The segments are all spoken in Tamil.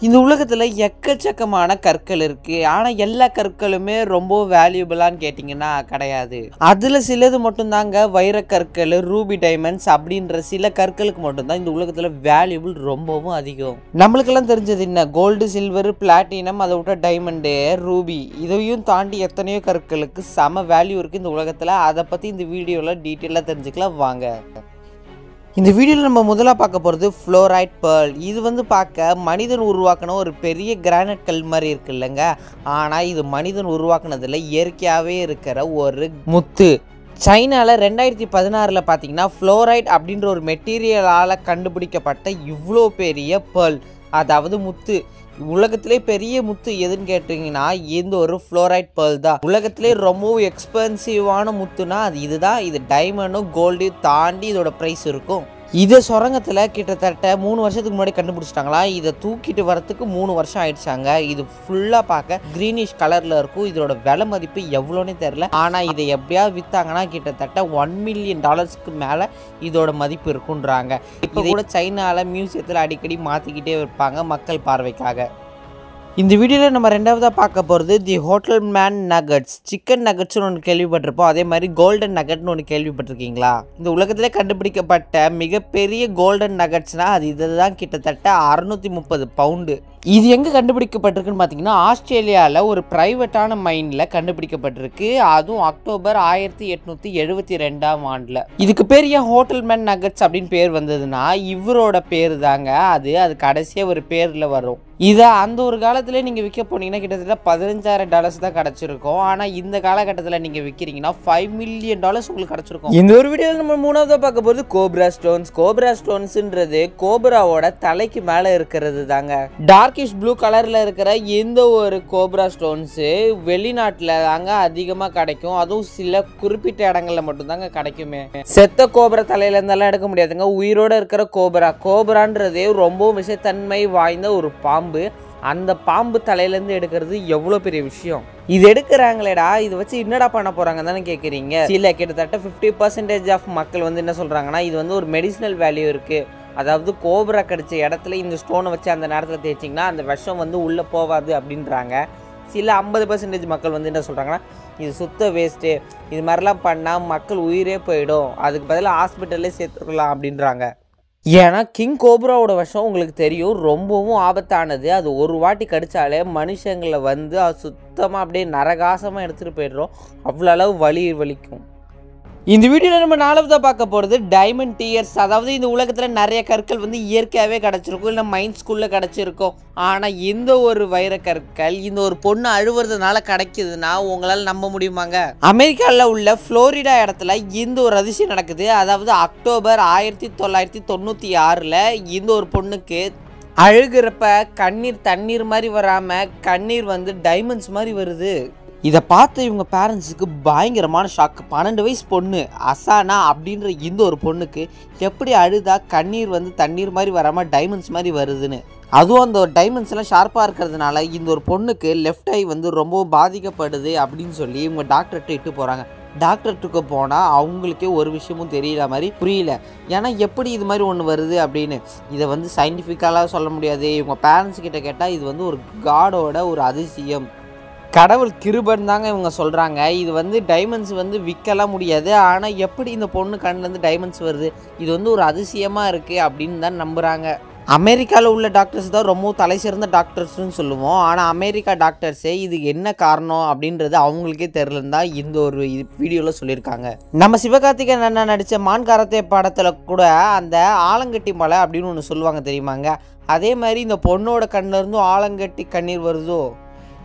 இந்த உலகத்தில் எக்கச்சக்கமான கற்கள் இருக்குது. ஆனால் எல்லா கற்களுமே ரொம்ப வேல்யூபிளான்னு கேட்டிங்கன்னா கிடையாது. அதில் சிலது மட்டும்தாங்க வைரக்கற்கள், ரூபி டைமண்ட்ஸ் அப்படின்ற சில கற்களுக்கு மட்டும்தான் இந்த உலகத்தில் வேல்யூபிள் ரொம்பவும் அதிகம். நம்மளுக்கெல்லாம் தெரிஞ்சது என்ன, கோல்டு, சில்வர், பிளாட்டினம், அதை விட்ட டைமண்டு, ரூபி, இதையும் தாண்டி எத்தனையோ கற்களுக்கு செம வேல்யூ இருக்குது இந்த உலகத்தில். அதை பற்றி இந்த வீடியோவில் டீட்டெயிலாக தெரிஞ்சுக்கலாம் வாங்க. இந்த வீடியோவில் நம்ம முதலாக பார்க்க போகிறது ஃப்ளோரைட் பேர்ல். இது வந்து பார்க்க மனிதன் உருவாக்கின ஒரு பெரிய கிரானைட் கல் மாதிரி இருக்கு இல்லைங்க. ஆனால் இது மனிதன் உருவாக்குனதில் இயற்கையாகவே இருக்கிற ஒரு முத்து. சைனாவில் 2016 பார்த்தீங்கன்னா ஃப்ளோரைட் அப்படின்ற ஒரு மெட்டீரியலால் கண்டுபிடிக்கப்பட்ட இவ்வளோ பெரிய பேர்ல், அதாவது முத்து. உலகத்திலே பெரிய முத்து எதுன்னு கேட்டிங்கன்னா இந்த ஒரு ஃப்ளோரைட் பேர்ல் தான். உலகத்திலே ரொம்பவும் எக்ஸ்பென்சிவான முத்துனா அது இதுதான். இது டைமண்டும் கோல்டையும் தாண்டி இதோட ப்ரைஸ் இருக்கும். இதை சுரங்கத்தில் கிட்டத்தட்ட 3 வருஷத்துக்கு முன்னாடி கண்டுபிடிச்சிட்டாங்களா. இதை தூக்கிட்டு வரத்துக்கு 3 வருஷம் ஆயிடுச்சாங்க. இது ஃபுல்லாக பார்க்க க்ரீனிஷ் கலரில் இருக்கும். இதோட விலை மதிப்பு எவ்வளோன்னே தெரில. ஆனால் இதை எப்படியாவது விற்றாங்கன்னா கிட்டத்தட்ட $1 மில்லியன் மேலே இதோட மதிப்பு இருக்குன்றாங்க. இப்போ கூட சைனாவில் மியூசியத்தில் அடிக்கடி மாற்றிக்கிட்டே இருப்பாங்க மக்கள் பார்வைக்காக. இந்த வீடியோவில் நம்ம ரெண்டாவதாக பார்க்க போகிறது the hotel man nuggets. Chicken நகட்ஸ்னு ஒன்று கேள்விப்பட்டிருப்போம். அதே மாதிரி கோல்டன் நகட்னு ஒன்று கேள்விப்பட்டிருக்கீங்களா? இந்த உலகத்திலே கண்டுபிடிக்கப்பட்ட மிகப்பெரிய கோல்டன் நகட்ஸ்னால் அது இதுதான். கிட்டத்தட்ட 630 பவுண்டு. இது எங்கே கண்டுபிடிக்கப்பட்டிருக்குன்னு பார்த்தீங்கன்னா ஆஸ்திரேலியாவில் ஒரு ப்ரைவேட்டான மைனில் கண்டுபிடிக்கப்பட்டிருக்கு. அதுவும் அக்டோபர் 1872 இதுக்கு பேர் ஏன் ஹோட்டல் மேன் நகட்ஸ் அப்படின்னு பேர் வந்ததுன்னா இவரோட பேர் தாங்க. அது கடைசியாக ஒரு பேரில் வரும். இதை அந்த ஒரு காலத்தில் நீங்கள் விற்க போனீங்கன்னா கிட்டத்தட்ட $15,000 தான் கிடச்சிருக்கும். ஆனால் இந்த காலகட்டத்தில் நீங்கள் விற்கிறீங்கன்னா $5 மில்லியன் உங்களுக்கு கிடச்சிருக்கும். இந்த ஒரு வீடியோவில் நம்ம மூணாவதாக பார்க்க போகிறது கோப்ரா ஸ்டோன்ஸ். கோப்ரா ஸ்டோன்ஸுன்றது கோப்ராவோட தலைக்கு மேலே இருக்கிறது தாங்க. டார்க்கிஷ் ப்ளூ கலரில் இருக்கிற இந்த ஒரு கோப்ரா ஸ்டோன்ஸு வெளிநாட்டில் தாங்க அதிகமாக கிடைக்கும். அதுவும் சில குறிப்பிட்ட இடங்களில் மட்டும்தாங்க கிடைக்குமே. செத்த கோப்ரா தலையிலேருந்தெல்லாம் எடுக்க முடியாதுங்க. உயிரோடு இருக்கிற கோப்ரான்றதே ரொம்பவும் விஷத்தன்மை வாய்ந்த ஒரு பாம்பு. அந்த பாம்பு தலையிலேருந்து எடுக்கிறது எவ்வளோ பெரிய விஷயம். இது எடுக்கிறாங்களேடா, இதை வச்சு என்னடா பண்ண போகிறாங்க தானே கேட்குறீங்க. சில கிட்டத்தட்ட 50% ஆஃப் மக்கள் வந்து என்ன சொல்கிறாங்கன்னா இது வந்து ஒரு மெடிசினல் வேல்யூ இருக்குது. அதாவது கோப்ரா கடிச்ச இடத்துல இந்த ஸ்டோனை வச்சு அந்த நேரத்தில் தேய்ச்சிங்கன்னா அந்த விஷம் வந்து உள்ளே போகாது அப்படின்றாங்க. சில 50% மக்கள் வந்து என்ன சொல்கிறாங்கன்னா இது சுத்த வேஸ்ட்டு, இது மாதிரிலாம் பண்ணால் மக்கள் உயிரே போயிடும், அதுக்கு பதிலாக ஹாஸ்பிட்டல்லே சேர்த்துக்கலாம் அப்படின்றாங்க. ஏன்னா கிங் கோப்ராவோட விஷம் உங்களுக்கு தெரியும், ரொம்பவும் ஆபத்தானது. அது ஒரு வாட்டி கடித்தாலே மனுஷங்களை வந்து அது சுத்தமாக அப்படியே நரகாசமாக எடுத்துகிட்டு போய்டுறோம். அவ்வளோ அளவு வலிக்கும். இந்த வீடியோவில் நம்ம நாலாவதாக பார்க்க போகிறது டைமண்ட் டியர்ஸ். அதாவது இந்த உலகத்தில் நிறைய கற்கள் வந்து இயற்கையாகவே கிடச்சிருக்கும், இல்லை மைண்ட் ஸ்கூலில் கிடச்சிருக்கும். ஆனால் இந்த ஒரு வைரக்கற்கள் இந்த ஒரு பொண்ணு அழுவுறதுனால கிடைக்குதுன்னா உங்களால் நம்ப முடியுமாங்க? அமெரிக்காவில் உள்ள ஃப்ளோரிடா இடத்துல இந்த ஒரு அதிசயம் நடக்குது. அதாவது அக்டோபர் 1996 இந்த ஒரு பொண்ணுக்கு அழுகிறப்ப கண்ணீர் தண்ணீர் மாதிரி வராமல் கண்ணீர் வந்து டைமண்ட்ஸ் மாதிரி வருது. இதை பார்த்து இவங்க பேரண்ட்ஸுக்கு பயங்கரமான ஷாக்கு. 12 வயசு பொண்ணு அசானா அப்படின்ற இந்த ஒரு பொண்ணுக்கு எப்படி அழுதா கண்ணீர் வந்து தண்ணீர் மாதிரி வராமல் டைமண்ட்ஸ் மாதிரி வருதுன்னு. அதுவும் அந்த டைமண்ட்ஸ் எல்லாம் ஷார்ப்பாக இருக்கிறதுனால இந்த ஒரு பொண்ணுக்கு லெஃப்ட் ஐ வந்து ரொம்பவும் பாதிக்கப்படுது அப்படின்னு சொல்லி இவங்க டாக்டர்கிட்ட இட்டு போகிறாங்க. டாக்டர்கிட்ட போனால் அவங்களுக்கே ஒரு விஷயமும் தெரியல மாதிரி புரியல. ஏன்னா எப்படி இது மாதிரி ஒன்று வருது அப்படின்னு இதை வந்து சயின்டிஃபிக்கலாக சொல்ல முடியாது. இவங்க பேரண்ட்ஸ் கிட்ட கேட்டால் இது வந்து ஒரு காடோட ஒரு அதிசயம், கடவுள் கிருபன் தாங்க இவங்க சொல்கிறாங்க. இது வந்து டைமண்ட்ஸ் வந்து விற்கலாம் முடியாது. ஆனால் எப்படி இந்த பொண்ணு கண்ணிலேருந்து டைமண்ட்ஸ் வருது, இது வந்து ஒரு அதிசயமாக இருக்குது அப்படின்னு தான் நம்புகிறாங்க. அமெரிக்காவில் உள்ள டாக்டர்ஸ் தான் ரொம்ப தலை சிறந்த டாக்டர்ஸ்னு சொல்லுவோம். ஆனால் அமெரிக்கா டாக்டர்ஸே இது என்ன காரணம் அப்படின்றது அவங்களுக்கே தெரிலன்னு தான் இந்த ஒரு வீடியோவில் சொல்லியிருக்காங்க. நம்ம சிவகார்த்திகேயன் அண்ணா நடித்த மான் காரத்தை படத்தில் கூட அந்த ஆலங்கட்டி மலை அப்படின்னு ஒன்று சொல்லுவாங்க தெரியுமாங்க. அதே மாதிரி இந்த பொண்ணோட கண்ணிலேருந்தும் ஆலங்கட்டி கண்ணீர் வருதோ.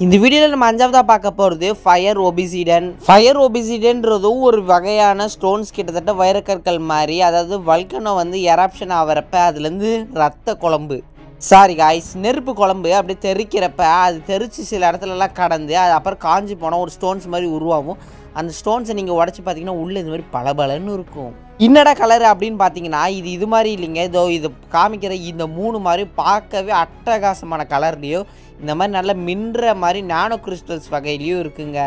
இந்த வீடியோவில் நம்ம அஞ்சாவதாக பார்க்க போகிறது ஃபயர் ஒபிசிடன். ஃபயர் ஒபிசிடன்றதும் ஒரு வகையான ஸ்டோன்ஸ், கிட்டத்தட்ட வைரக்கற்கள் மாதிரி. அதாவது வல்கனோ வந்து எரப்ஷன் ஆகிறப்ப அதுலேருந்து ரத்த குழம்பு, சாரி காய்ஸ், நெருப்பு குழம்பு அப்படி தெறிக்கிறப்ப அது தெரிச்சு சில இடத்துலலாம் கடந்து அது அப்புறம் காஞ்சி போனால் ஒரு ஸ்டோன்ஸ் மாதிரி உருவாகும். அந்த ஸ்டோன்ஸை நீங்கள் உடச்சி பார்த்தீங்கன்னா உள்ளே இது மாதிரி பளபளன்னு இருக்கும். என்னடா கலர் அப்படின்னு பார்த்தீங்கன்னா இது மாதிரி இல்லைங்க. இதோ இது காமிக்கிற இந்த 3 மாதிரி பார்க்கவே அட்டகாசமான கலர்லேயும் இந்த மாதிரி நல்லா மின்ற மாதிரி நானோ கிறிஸ்டல்ஸ் வகையிலையும் இருக்குங்க.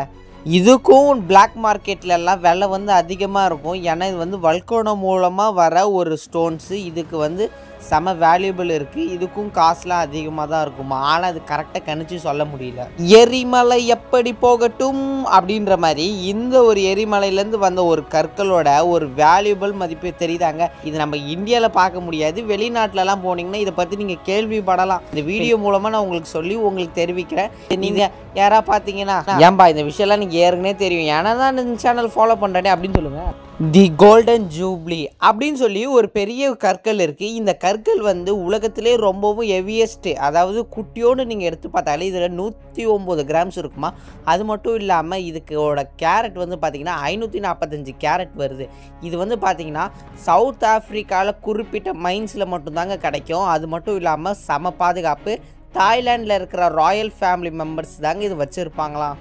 இதுக்கும் பிளாக் மார்க்கெட்லலாம் விலை வந்து அதிகமாக இருக்கும். ஏன்னா இது வந்து வல்கனோ மூலமாக வர ஒரு ஸ்டோன்ஸு. இதுக்கு வந்து செம வேல்யூபிள் இருக்குது. இதுக்கும் காசுலாம் அதிகமாக தான் இருக்குமா, ஆனால் அது கரெக்டாக கணிச்சு சொல்ல முடியல. எரிமலை எப்படி போகட்டும் அப்படின்ற மாதிரி இந்த ஒரு எரிமலையிலேருந்து வந்த ஒரு கற்களோட ஒரு வேல்யூபிள் மதிப்பு தெரியுதாங்க. இது நம்ம இந்தியாவில் பார்க்க முடியாது, வெளிநாட்டிலலாம் போனீங்கன்னா இதை பற்றி நீங்கள் கேள்விப்படலாம். இந்த வீடியோ மூலமாக நான் உங்களுக்கு சொல்லி உங்களுக்கு தெரிவிக்கிறேன். நீங்கள் யாரா பார்த்தீங்கன்னா ஏன்பா இந்த விஷயம்லாம் நீங்கள் ஏற்கனவே தெரியும், ஏன்னா தான் இந்த சேனல் ஃபாலோ பண்ணுறேனே அப்படின்னு சொல்லுங்கள். தி கோல்டன் ஜூப்ளி அப்படின்னு சொல்லி ஒரு பெரிய கற்கள் இருக்குது. இந்த கற்கள் வந்து உலகத்திலே ரொம்பவும் ஹெவியஸ்ட்டு, அதாவது குட்டியோடு நீங்கள் எடுத்து பார்த்தாலே இதில் 109 கிராம்ஸ் இருக்குமா. அது மட்டும் இல்லாமல் இதுக்கோட கேரட் வந்து பார்த்திங்கன்னா 545 கேரட் வருது. இது வந்து பார்த்திங்கன்னா சவுத் ஆஃப்ரிக்காவில் குறிப்பிட்ட மைன்ஸில் மட்டும்தாங்க கிடைக்கும். அது மட்டும் இல்லாமல் சம பாதுகாப்பு. தாய்லாண்டில் இருக்கிற ராயல் ஃபேமிலி மெம்பர்ஸ் தாங்க இது வச்சுருப்பாங்களாம்.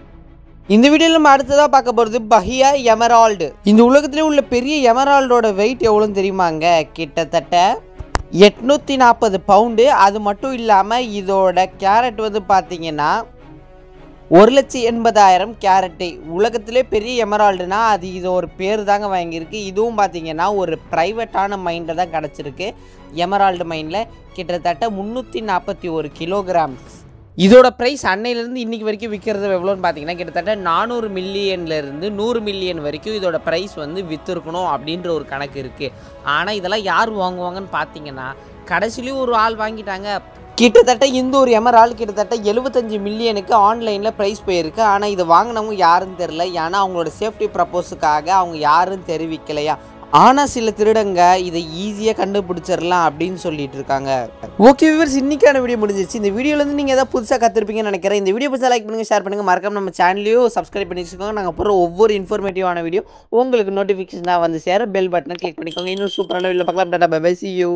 இந்த வீடியோவில் நம்ம அடுத்ததாக பார்க்க போகிறது பஹியா எமரால்டு. இந்த உலகத்திலே உள்ள பெரிய எமரால்டோட வெயிட் எவ்வளோன்னு தெரியுமாங்க? கிட்டத்தட்ட 840 பவுண்டு. அது மட்டும் இல்லாமல் இதோட கேரட் வந்து பார்த்தீங்கன்னா 1,80,000 கேரட்டு. உலகத்திலே பெரிய எமரால்டுனா அது இது ஒரு பேர் தாங்க வாங்கியிருக்கு. இதுவும் பார்த்தீங்கன்னா ஒரு ப்ரைவேட்டான மைண்டில் தான் கிடச்சிருக்கு. எமரால்டு மைண்டில் கிட்டத்தட்ட 341 கிலோகிராம்ஸ். இதோட ப்ரைஸ் அன்னையிலேருந்து இன்றைக்கி வரைக்கும் விற்கிறது எவ்வளோன்னு பார்த்தீங்கன்னா கிட்டத்தட்ட 400 மில்லியன்லேருந்து 100 மில்லியன் வரைக்கும் இதோட ப்ரைஸ் வந்து விற்றுருக்கணும் அப்படின்ற ஒரு கணக்கு இருக்குது. ஆனால் இதெல்லாம் யார் வாங்குவாங்கன்னு பார்த்தீங்கன்னா கடைசிலையும் ஒரு ஆள் வாங்கிட்டாங்க. கிட்டத்தட்ட இந்த ஒரு எமரால்டு கிட்டத்தட்ட 75 மில்லியனுக்கு ஆன்லைனில் ப்ரைஸ் போயிருக்கு. ஆனால் இதை வாங்கினவங்க யாருன்னு தெரில, ஏன்னா அவங்களோட சேஃப்டி ப்ரப்போஸுக்காக அவங்க யாரும் தெரிவிக்கலையா. ஆனால் சில திருடங்க இதை ஈஸியாக கண்டுபிடிச்சிடலாம் அப்படின்னு சொல்லிட்டு இருக்காங்க. ஓகே வியூவர்ஸ், இன்னைக்கான வீடியோ முடிஞ்சிருச்சு. இந்த வீடியோலேருந்து நீங்கள் எதாவது புதுசாக கற்றுருப்பீங்கன்னு நினைக்கிறேன். இந்த வீடியோ புதுசாக லைக் பண்ணுங்கள், ஷேர் பண்ணுங்கள், மறக்காம நம்ம சேனலையும் சப்ஸ்கிரைப் பண்ணி வச்சுக்கோங்க. நாங்கள் போகிற ஒவ்வொரு இன்ஃபர்மேட்டிவான வீடியோ உங்களுக்கு நோட்டிஃபிகேஷனாக வந்து சேர பெல் பட்டனை கிளிக் பண்ணிக்கோங்க. இன்னும் சூப்பரான வீடியோ பார்க்கலாம். Tata bye bye, see you.